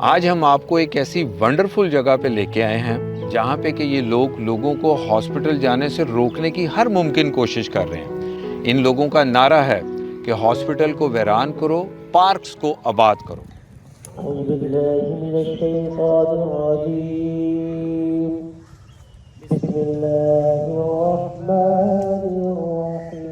آج ہم آپ کو ایک ایسی ونڈرفل جگہ پہ لے کے آئے ہیں جہاں پہ کہ یہ لوگوں کو ہاسپٹل جانے سے روکنے کی ہر ممکن کوشش کر رہے ہیں۔ ان لوگوں کا نعرہ ہے کہ ہاسپٹل کو ویران کرو، پارکس کو آباد کرو۔ اعوذ باللہ من الشیطان الرجیم، بسم اللہ الرحمن الرحیم۔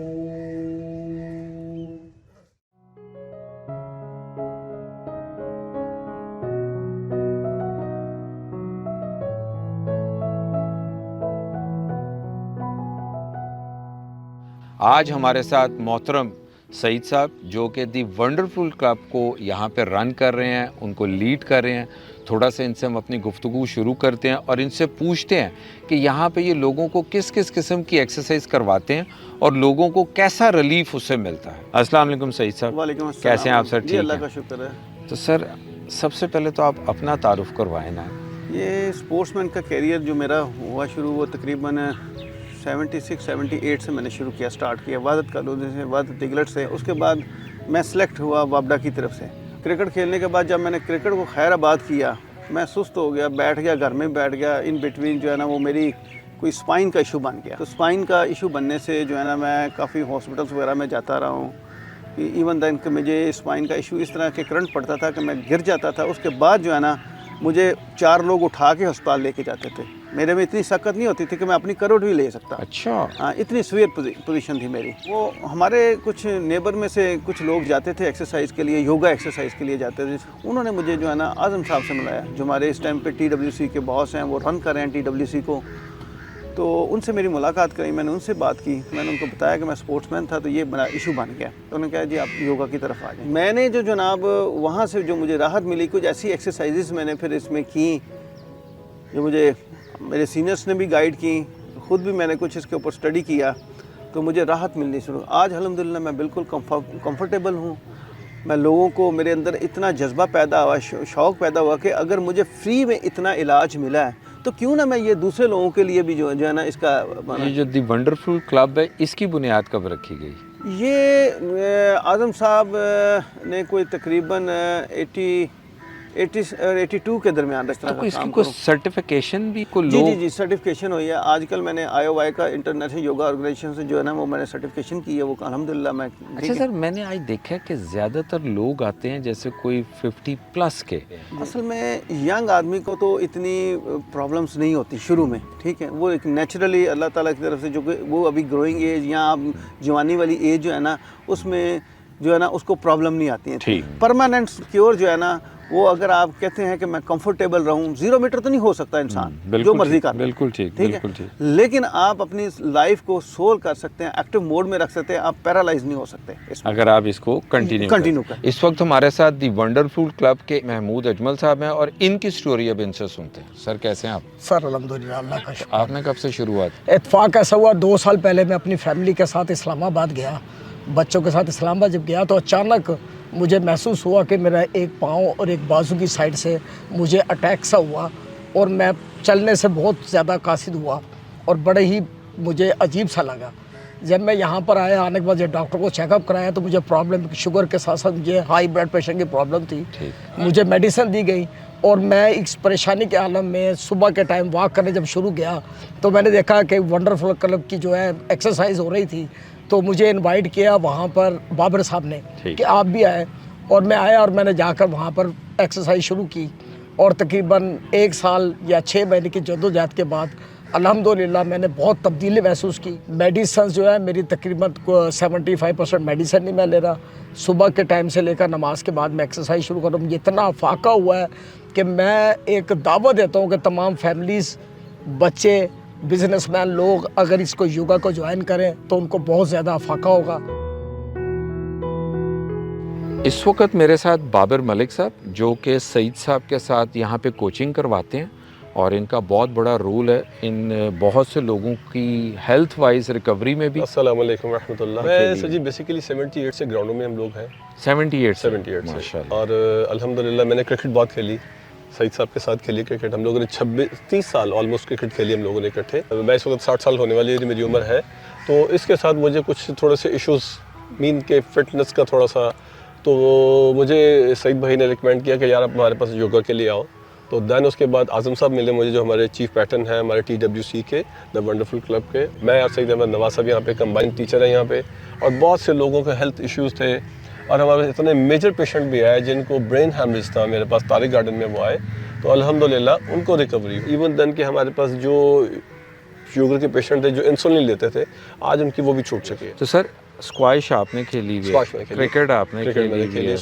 آج ہمارے ساتھ محترم سعید صاحب جو کہ دی ونڈرفل کلب کو یہاں پہ رن کر رہے ہیں، ان کو لیڈ کر رہے ہیں۔ تھوڑا سا ان سے ہم اپنی گفتگو شروع کرتے ہیں اور ان سے پوچھتے ہیں کہ یہاں پہ یہ لوگوں کو کس کس قسم کی ایکسرسائز کرواتے ہیں اور لوگوں کو کیسا ریلیف اس سے ملتا ہے۔ السلام علیکم سعید صاحب۔ وعلیکم السلام۔ کیسے ہیں آپ سر؟ جی ٹھیک اللہ ہیں؟ کا شکر ہے۔ تو سر سب سے پہلے تو آپ اپنا تعارف کروائیں نا۔ یہ اسپورٹس مین کا کیریئر جو میرا ہوا شروع، وہ تقریباً 76-78 سے میں نے شروع کیا، سٹارٹ کیا وحدت کالونی سے، وحدت ٹگلٹ سے۔ اس کے بعد میں سلیکٹ ہوا وابڈا کی طرف سے۔ کرکٹ کھیلنے کے بعد جب میں نے کرکٹ کو خیر آباد کیا، میں سست ہو گیا، بیٹھ گیا، گھر میں بیٹھ گیا۔ ان بٹوین جو ہے نا وہ میری کوئی اسپائن کا ایشو بن گیا۔ تو اسپائن کا ایشو بننے سے جو ہے نا میں کافی ہاسپٹلس وغیرہ میں جاتا رہا ہوں۔ ایون دین کہ مجھے اسپائن کا ایشو اس طرح کہ کرنٹ پڑتا تھا کہ میں گر جاتا تھا۔ اس کے بعد جو ہے نا مجھے 4 لوگ اٹھا کے ہسپتال لے کے جاتے تھے۔ میرے میں اتنی سکت نہیں ہوتی تھی کہ میں اپنی کروٹ بھی لے سکتا۔ اچھا، ہاں، اتنی سویئر پوزیشن تھی میری۔ وہ ہمارے کچھ نیبر میں سے کچھ لوگ جاتے تھے ایکسرسائز کے لیے، یوگا ایکسرسائز کے لیے جاتے تھے۔ انہوں نے مجھے جو ہے نا اعظم صاحب سے ملایا، جو ہمارے اس ٹائم پہ TWC کے باس ہیں، وہ رن کر رہے ہیں TWC کو۔ تو ان سے میری ملاقات کری، میں نے ان سے بات کی، میں نے ان کو بتایا کہ میں اسپورٹس مین تھا تو یہ بڑا ایشو بن گیا۔ تو انہوں نے کہا جی آپ یوگا کی طرف آ جائیں۔ میں نے جو جناب وہاں سے جو مجھے راحت ملی، کچھ ایسی ایکسرسائزز میں نے پھر اس میں کی جو مجھے میرے سینئرس نے بھی گائیڈ کی، خود بھی میں نے کچھ اس کے اوپر اسٹڈی کیا، تو مجھے راحت ملنی شروع۔ آج الحمدللہ میں بالکل کمفرٹیبل ہوں۔ میں لوگوں کو، میرے اندر اتنا جذبہ پیدا ہوا، شوق پیدا ہوا کہ اگر مجھے فری میں اتنا علاج ملا ہے تو کیوں نہ میں یہ دوسرے لوگوں کے لیے بھی جو ہے نا اس کا۔ یہ جو دی ونڈرفل کلب ہے، اس کی بنیاد کب رکھی گئی؟ یہ اعظم صاحب نے کوئی تقریباً 82 کے درمیان اس طرح تو کا اس کی کام کوئی کروں۔ سرٹیفیکیشن بھی کوئی جی لوگ؟ جی جی سرٹیفکیشن ہوئی ہے۔ آج کل میں نے IOI کا انٹرنیشنل یوگا آرگنائزیشن سے جو ہے نا وہ میں نے سرٹیفکیشن کی ہے، وہ الحمدللہ میں۔ اچھا سر، میں نے آج دیکھا کہ زیادہ تر لوگ آتے ہیں جیسے کوئی 50+ کے۔ اصل میں ینگ آدمی کو تو اتنی پرابلمس نہیں ہوتی شروع میں، ٹھیک ہے، وہ ایک نیچرلی اللہ تعالیٰ کی طرف سے جو کہ وہ ابھی گروئنگ ایج یا جوانی والی ایج جو ہے نا اس میں جو ہے نا اس کو پرابلم نہیں آتی ہیں۔ پرماننٹ کیور جو ہے نا وہ اگر آپ کہتے ہیں کہ میں کمفرٹیبل رہوں، 0 میٹر تو نہیں ہو سکتا انسان جو مرضی کر، بالکل ٹھیک، ٹھیک ہے، لیکن آپ اپنی لائف کو سول کر سکتے ہیں، ایکٹیو موڈ میں رکھ سکتے ہیں، آپ پیرالائز نہیں ہو سکتے اگر آپ اس کو کنٹینیو کریں۔ اس وقت ہمارے ساتھ دی ونڈرفل کلب کے محمود اجمل صاحب ہیں اور ان کی سٹوری اب ان سے سنتے ہیں۔ سر کیسے ہیں آپ؟ سر الحمدللہ اللہ کا شکر۔ آپ نے کب سے شروعات؟ اتفاق ایسا ہوا 2 سال پہلے میں اپنی فیملی کے ساتھ اسلام آباد گیا، بچوں کے ساتھ اسلام آباد جب گیا تو اچانک مجھے محسوس ہوا کہ میرا ایک پاؤں اور ایک بازو کی سائڈ سے مجھے اٹیک سا ہوا اور میں چلنے سے بہت زیادہ قاصد ہوا اور بڑے ہی مجھے عجیب سا لگا۔ جب میں یہاں پر آیا، آنے کے بعد جب ڈاکٹر کو چیک اپ کرایا تو مجھے پرابلم شوگر کے ساتھ ساتھ مجھے ہائی بلڈ پریشر کی پرابلم تھی۔ مجھے میڈیسن دی گئی اور میں اس پریشانی کے عالم میں صبح کے ٹائم واک کرنے جب شروع کیا تو میں نے دیکھا کہ ونڈرفل کلب کی جو ہے ایکسرسائز ہو رہی تھی، تو مجھے انوائٹ کیا وہاں پر بابر صاحب نے کہ آپ بھی آئے، اور میں آیا اور میں نے جا کر وہاں پر ایکسرسائز شروع کی اور تقریباً 1 سال یا 6 مہینے کی جدوجہد کے بعد الحمدللہ میں نے بہت تبدیلی محسوس کی۔ میڈیسنز جو ہے میری تقریباً 75% میڈیسن نہیں میں لے رہا۔ صبح کے ٹائم سے لے کر نماز کے بعد میں ایکسرسائز شروع کروں، مجھے اتنا افاقہ ہوا ہے کہ میں ایک دعوت دیتا ہوں کہ تمام فیملیز، بچے، بزنس مین لوگ اگر اس کو یوگا کو جوائن کریں تو ان کو بہت زیادہ افاقہ ہوگا۔ اس وقت میرے ساتھ بابر ملک صاحب جو کہ سعید صاحب کے ساتھ یہاں پہ کوچنگ کرواتے ہیں اور ان کا بہت بڑا رول ہے ان بہت سے لوگوں کی ہیلتھ وائز ریکوری میں بھی۔ السلام علیکم ورحمۃ اللہ۔ میں سر جی بیسیکلی 78 سے گراؤنڈوں میں ہم لوگ ہیں۔ 78 سے اور الحمدللہ میں نے کرکٹ بہت کھیلی، سعید صاحب کے ساتھ کھیلی کرکٹ، ہم لوگوں نے 30 سال آلموسٹ کرکٹ کھیلی ہم لوگوں نے اکٹھے۔ میں اس وقت 60 سال ہونے والی میری عمر ہے، تو اس کے ساتھ مجھے کچھ تھوڑے سے ایشوز، مین کے فٹنس کا تھوڑا سا تو مجھے سعید بھائی نے ریکمینڈ کیا کہ یار آپ ہمارے پاس یوگا کے لیے آؤ. تو دین اس کے بعد اعظم صاحب ملے مجھے جو ہمارے چیف پیٹرن ہیں ہمارے TWC کے دا ونڈرفل کلب کے. میں اور سعید احمد نواز صاحب یہاں پہ کمبائنڈ ٹیچر ہیں یہاں پہ, اور بہت سے لوگوں کے ہیلتھ ایشوز تھے, اور ہمارے اتنے میجر پیشنٹ بھی آئے جن کو برین ہیمریج تھا. میرے پاس طارق گارڈن میں وہ آئے تو الحمدللہ ان کو ریکوری. ایون دین کہ ہمارے پاس جو شوگر کے پیشنٹ تھے جو انسولین لیتے تھے, آج ان کی وہ بھی چھوٹ چکی ہے. تو سر اسکواش آپ نے کھیلی ہوئی ہے, کرکٹ آپ نے کھیلی ہوئی ہے,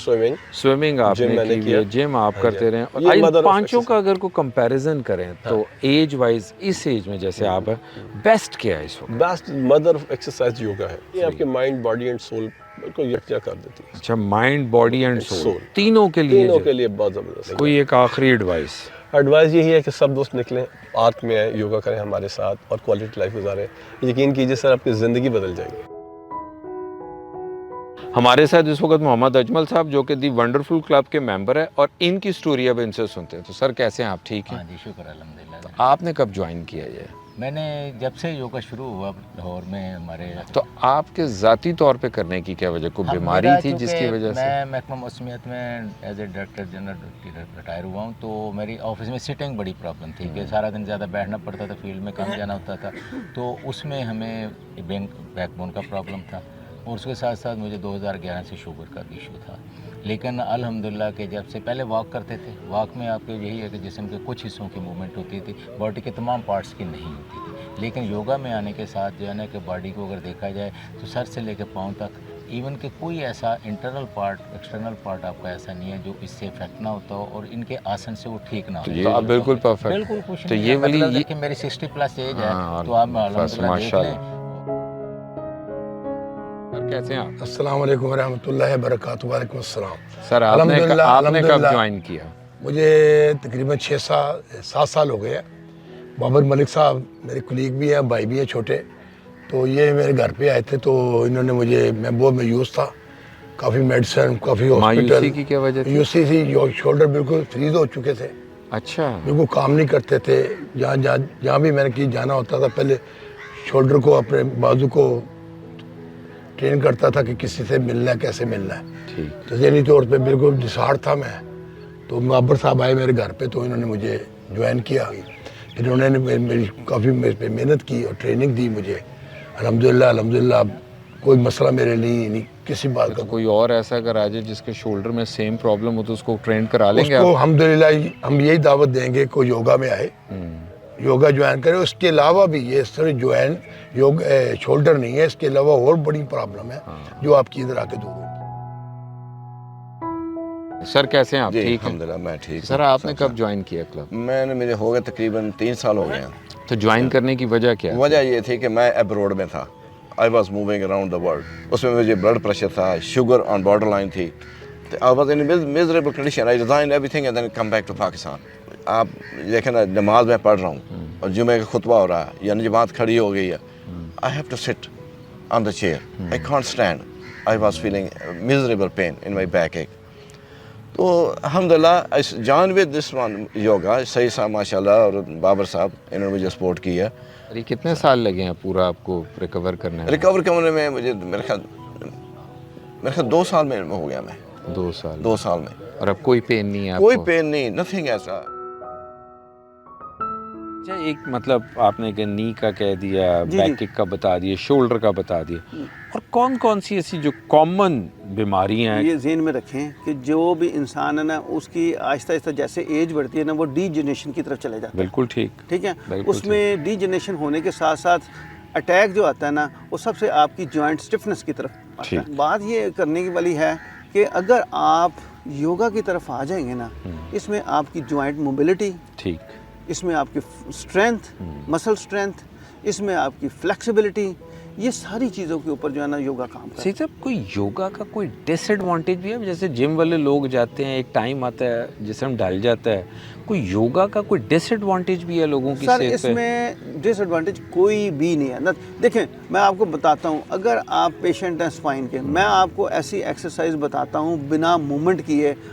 سوئمنگ آپ نے کی ہوئی ہے, جم آپ کرتے رہے. اور ان پانچوں کا اگر کوئی کمپیریزن کریں تو ایج وائز اس ایج میں جیسے آپ ہیں, بیسٹ کیا ہے اس وقت؟ Best mother of exercise yoga ہے. یہ آپ کے مائنڈ, باڈی اینڈ سول کو یکجا کر دیتی ہے. اچھا, مائنڈ, باڈی اینڈ سول تینوں کے لیے بہت زبردست. کوئی ایک آخری ایڈوائز یہی ہے کہ سب دوست نکلیں, پارک میں آئیں, یوگا کریں ہمارے ساتھ اور کوالٹی لائف گزاریں. یقین کیجیے سر آپ کی زندگی بدل جائے گی. ہمارے ساتھ اس وقت محمد اجمل صاحب جو کہ دی ونڈرفل کلب کے ممبر ہیں, اور ان کی سٹوری اب ان سے سنتے ہیں. تو سر کیسے ہیں آپ, ٹھیک ہیں؟ ہاں جی, شکر الحمدللہ. آپ نے کب جوائن کیا یہ؟ میں نے جب سے یوگا شروع ہوا لاہور میں ہمارے, تو آپ کے ذاتی طور پہ کرنے کی کیا وجہ, کوئی بیماری تھی جس کی وجہ سے؟ میں محکمہ موسمیات میں as a director general retire ہوا ہوں. تو میری آفس میں سٹنگ بڑی پرابلم تھی کہ سارا دن زیادہ بیٹھنا پڑتا تھا, فیلڈ میں کم جانا ہوتا تھا. تو اس میں ہمیں بیک بون کا پرابلم تھا, اور اس کے ساتھ ساتھ مجھے 2011 سے شوگر کا بھی ایشو تھا. لیکن الحمدللہ کہ جب سے پہلے واک کرتے تھے, واک میں آپ کے یہی ہے کہ جسم کے کچھ حصوں کی موومنٹ ہوتی تھی, باڈی کے تمام پارٹس کی نہیں ہوتی تھی. لیکن یوگا میں آنے کے ساتھ جو ہے نا کہ باڈی کو اگر دیکھا جائے تو سر سے لے کے پاؤں تک, ایون کہ کوئی ایسا انٹرنل پارٹ ایکسٹرنل پارٹ آپ کا ایسا نہیں ہے جو اس سے افیکٹ نہ ہوتا ہو, اور ان کے آسن سے وہ ٹھیک نہ ہو. تو آپ بالکل پرفیکٹ, بالکل کچھ تو نہیں. یہ والی دیکھیں میری 60+ ایج ہے, تو آپ الحمدللہ دیکھ لیں. کیسے ہیں آپ؟ السلام علیکم ورحمۃ اللہ وبرکاتہ. وعلیکم السلام. سر آپ نے کب جوائن کیا؟ مجھے تقریباً 6-7 سال ہو گئے. بابر ملک صاحب میرے کولیگ بھی ہیں, بھائی بھی ہیں چھوٹے. تو یہ میرے گھر پہ آئے تھے, تو انہوں نے مجھے, میں بہت مایوس تھا, کافی میڈیسن, کافی ہاسپٹل. مایوسی کی کیا وجہ تھی؟ مایوسی تھی, شولڈر بالکل فریز ہو چکے تھے. اچھا, بالکل کام نہیں کرتے تھے. جہاں بھی میں نے جانا ہوتا تھا, پہلے شولڈر کو, اپنے بازو کو ٹرین کرتا تھا کہ کسی سے ملنا ہے, کیسے ملنا ہے. تو ذہنی طور پہ بالکل ڈسہارڈ تھا میں. تو بابر صاحب آئے میرے گھر پہ, تو انہوں نے مجھے جوائن کیا. پھر انہوں نے میری کافی محنت کی اور ٹریننگ دی مجھے. الحمدللہ اب کوئی مسئلہ میرے لیے نہیں کسی بات کا. کوئی اور ایسا اگر آ جائے جس کے شولڈر میں سیم پرابلم ہو تو اس کو ٹرین کرا لیں گے اس کو الحمدللہ ہم یہی دعوت دیں گے کہ یوگا میں آئے, یوگا جوائن کرے. اس کے علاوہ بھی یہ صرف شولڈر نہیں ہے, اس کے علاوہ اور بڑی پرابلم ہے جو آپ کی ادھر آ کے دور ہوگی. سر کیسے ہیں آپ, ٹھیک ہیں؟ الحمدللہ میں ٹھیک. سر آپ نے کب جوائن کیا کلب؟ میں نے, مجھے ہو گئے تقریباً 3 سال ہو گئے ہیں. تو جوائن کرنے کی وجہ کیا؟ وجہ یہ تھی کہ میں ایبروڈ میں تھا. I was moving around the world. اس میں مجھے بلڈ پریشر تھا, شوگر آن بارڈر لائن تھی. I was in miserable condition. I resign everything and then come back to Pakistan. آپ دیکھیں نا, نماز میں پڑھ رہا ہوں اور جمعے کا خطبہ ہو رہا ہے, یعنی جماعت کھڑی ہو گئی ہے. آئی have to sit on the chair, I can't stand. I was feeling miserable pain in my back ache. تو الحمدللہ اس جان with this one yoga, Saeed Sahab ماشاء اللہ اور بابر صاحب, انہوں نے مجھے سپورٹ کیا. یہ کتنے سال لگے ہیں پورا آپ کو ریکور کرنے میں؟ ریکور کرنے میں مجھے میرے خیال 2 سال میں ہو گیا. میں 2 سال میں. اور اب کوئی پین نہیں ہے؟ کوئی پین نہیں, نتھنگ ایسا. اچھا, ایک مطلب آپ نے کہ نی کا کہہ دیا, بیک کک کا بتا دیا, شولڈر کا بتا دیا, اور کون کون سی ایسی جو کامن بیماریاں ہیں؟ یہ ذہن میں رکھیں کہ جو بھی انسان ہے نا, اس کی آہستہ آہستہ جیسے ایج بڑھتی ہے نا, وہ ڈی جنریشن کی طرف چلے جاتا ہے. بالکل ٹھیک, ٹھیک ہے. اس میں ڈی جنریشن ہونے کے ساتھ ساتھ اٹیک جو آتا ہے نا, وہ سب سے آپ کی جوائنٹ اسٹفنس کی طرف آتا ہے. بات یہ کرنے کی والی ہے کہ اگر آپ یوگا کی طرف آ جائیں گے نا, اس میں آپ کی جوائنٹ موبلٹی ٹھیک, اس میں آپ کی اسٹرینتھ, مسل اسٹرینتھ, اس میں آپ کی فلیکسیبلٹی, یہ ساری چیزوں کے اوپر جو ہے نا یوگا کام کرتا ہے. صحیح صاحب, کوئی یوگا کا کوئی ڈس ایڈوانٹیج بھی ہے؟ جیسے جم والے لوگ جاتے ہیں, ایک ٹائم آتا ہے جسم ڈل جاتا ہے, کوئی یوگا کا کوئی ڈس ایڈوانٹیج بھی ہے لوگوں کی صحت پہ؟ سر اس میں ڈس ایڈوانٹیج کوئی بھی نہیں ہے. دیکھیں میں آپ کو بتاتا ہوں, اگر آپ پیشنٹ ہیں اسپائن کے, میں آپ کو ایسی ایکسرسائز بتاتا ہوں بنا موومنٹ کیے